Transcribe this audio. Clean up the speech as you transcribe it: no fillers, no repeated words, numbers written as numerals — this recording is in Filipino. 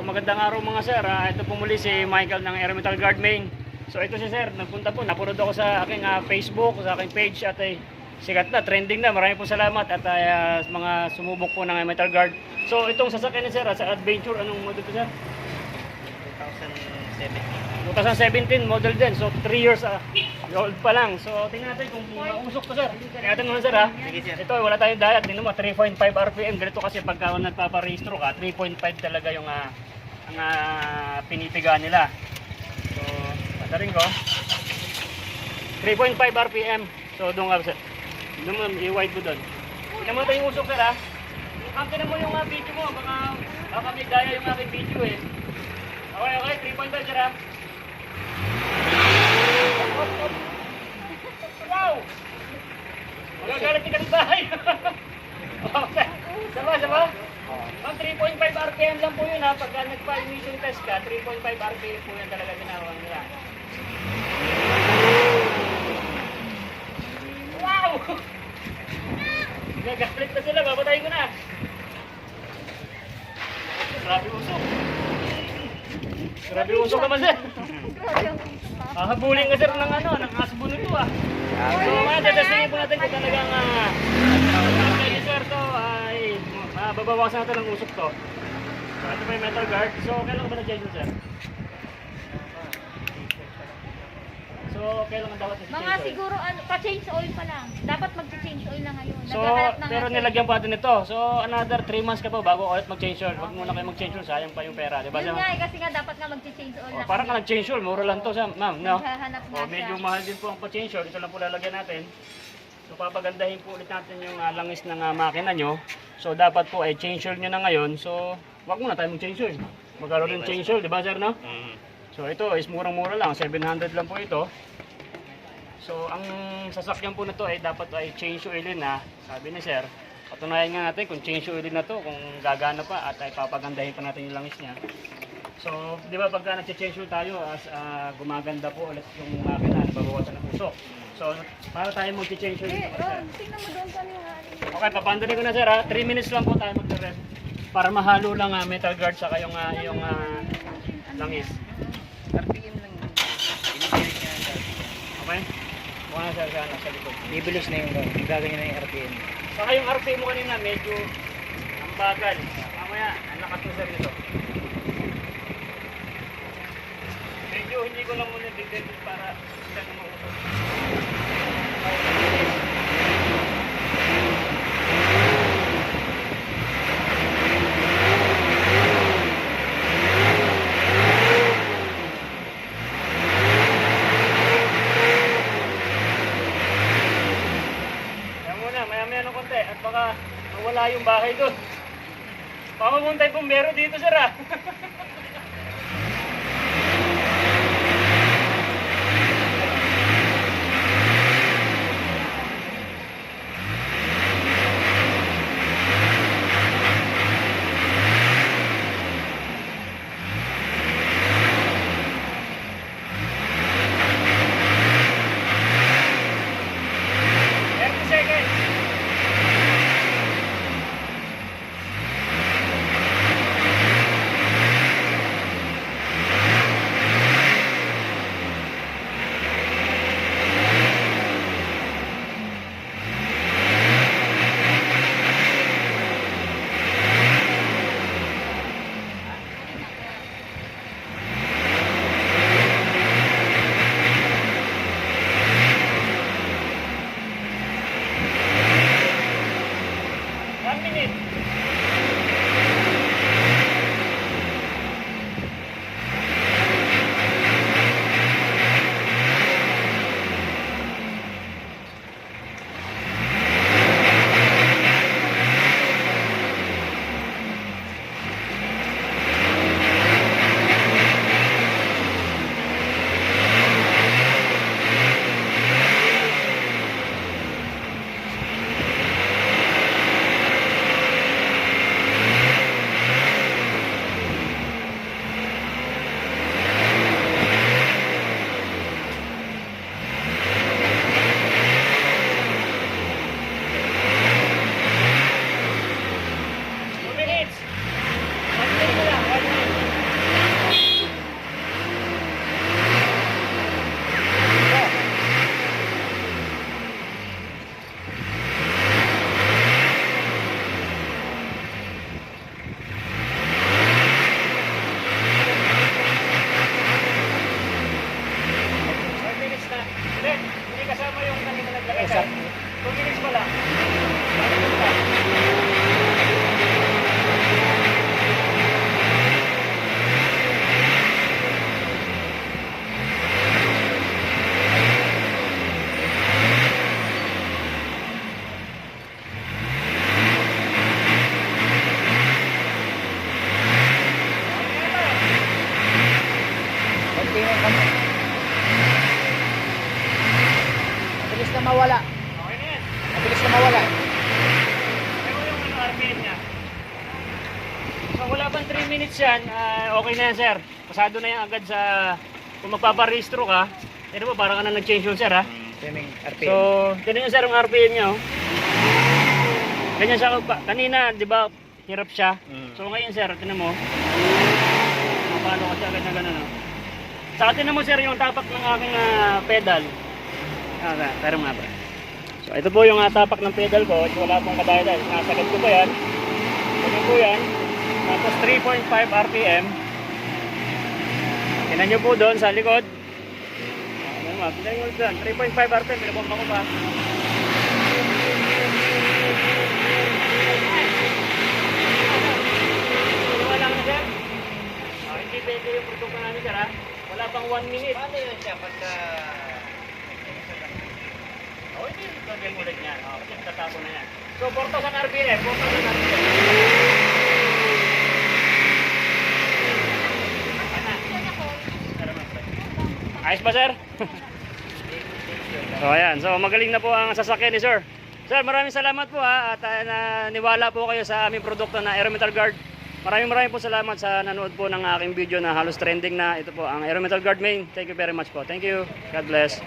magandang araw mga sir. Ito po muli si Michael ng Air Metal Guard Main. So ito si sir, nagpunta po. Napanood ako sa aking Facebook, sa aking page at sikat na, trending na. Maraming po salamat at mga sumubok po ng Metal Guard. So itong sasakyan ni sir sa Adventure, anong model ito sir? 2017 model din. So 3 years old pa lang. So tingnan natin kung mausok to sir. Tingnan natin muna sir ha. Ito wala tayong dayat. Tingnan mo 3.5 RPM. Ganito kasi pagka nagpaparehistro ka, 3.5 talaga yung ang pinipiga nila. So patarin ko 3.5 RPM. So doon ka sir. Doon mo i-wide mo doon. Tingnan mo tayo yung usok sir ha. Ang tingnan mo yung video mo. Baka may daya yung aking video eh. Okay, 3.5 sir ha. Wow! Magagalit ka ng bahay. Okay. Sama? Ang 3.5 RPM lang po yun ha. Pagka nagpa-emission test ka, 3.5 RPM po yan talaga ginawa nila. Wow! Nagagalit na sila. Babatayin ko na. Grabe usok. Grabe usok naman sir. Habulin ka sir ng asbo nito ah. So mga dadasingin po natin kung talagang sir to ay babawasan natin ng usok to. So ito pa yung Metal Guard. So kailan ba na-change sir? So kailan dapat na-change mga siguro pa-change oil pa lang. Dapat mag-change oil na ngayon. So pero nilagyan pa natin ito. So another 3 months ka pa bago ulit mag-change oil. Wag muna kayo mag-change oil, sayang pa yung pera, di ba? Yun nga kasi nga dapat nga mag-change oil na. Parang ka nag-change oil, mura lang to ma'am, no? Naghahanap nga siya. Medyo mahal din po ang pa-change oil. Ito lang po lalagyan natin. So papagandahin po ulit natin yung langis ng makina nyo. So dapat po ay change oil nyo na ngayon. So wag muna tayo mag-change oil. Magkaroon din change oil, di ba sir, no? So ito is murang-mura lang, 700 lang po ito. So ang sasakyan po na to ay dapat ay change oilin na, sabi ni sir. Patunayan nga natin kung change oilin na to, kung gagana pa at ay papagandahin pa natin yung langis niya. So, di ba pagka nag-change oil tayo, gumaganda po ulit yung makina, babawasan ng usok. So, para tayo mag-change oil dito sir. Tingnan mo doon kami nga. Okay, papandarin ko na sir ha. 3 minutes lang po tayo mag-rest para mahalo lang Metal Guard saka yung langis. RPM lang yun. Pinipilit niya na. Okay? Mukha na sir sa likod. Bibilis na yung gaganyan na yung RPM. Saka yung RPM mo kanina medyo ang bagal. Mamaya, ang lakas mo sir dito. Medyo hindi ko lang muna bigyan para hindi na mausok. Maya-maya ng konti at baka mawala yung bahay doon. Pamamuntay bumbero dito sir ah. yung kami. Mabilis na mawala. Okay na yan. Mabilis na mawala. Pero yung ano, RPM niya. So wala pang 3 minutes yan, okay na yan sir. Pasado na yan agad sa, kung magpaparehistro ka, ito po parang ka na nag-change yun sir ha. Swimming RPM. So, ganyan sir ang RPM niya oh. Ganyan siya, kanina di ba hirap siya. So ngayon sir, tinan mo. Paano kasi agad na gano'n oh. Saka tinan mo sir yung tapak ng aking pedal. Pero nga ba. So ito po yung tapak ng pedal ko, wala pong kadaya-daya. Nasagad ko pa yan. Ganyan po yan. Tapos 3.5 RPM. Tingnan nyo po doon sa likod. Tingnan nyo doon. 3.5 RPM. Pinabomba ko pa. Wala na sir. Hindi pwede yung produkto namin sir ha. Wala pang 1 minute. Paano yun siya pagka... Hindi. Lagyan ulit niyan. Kasi tatapo na yan. So 4,000 RPM. 4,000 RPM. Ayos ba sir? So ayan, so magaling na po ang sasakyan ni sir. Sir, maraming salamat po ha at naniwala po kayo sa aming produkto na Aerometal Guard. Maraming po salamat sa nanood po ng aking video na halos trending na. Ito po ang Aerometal Guard main. Thank you very much po. Thank you. God bless.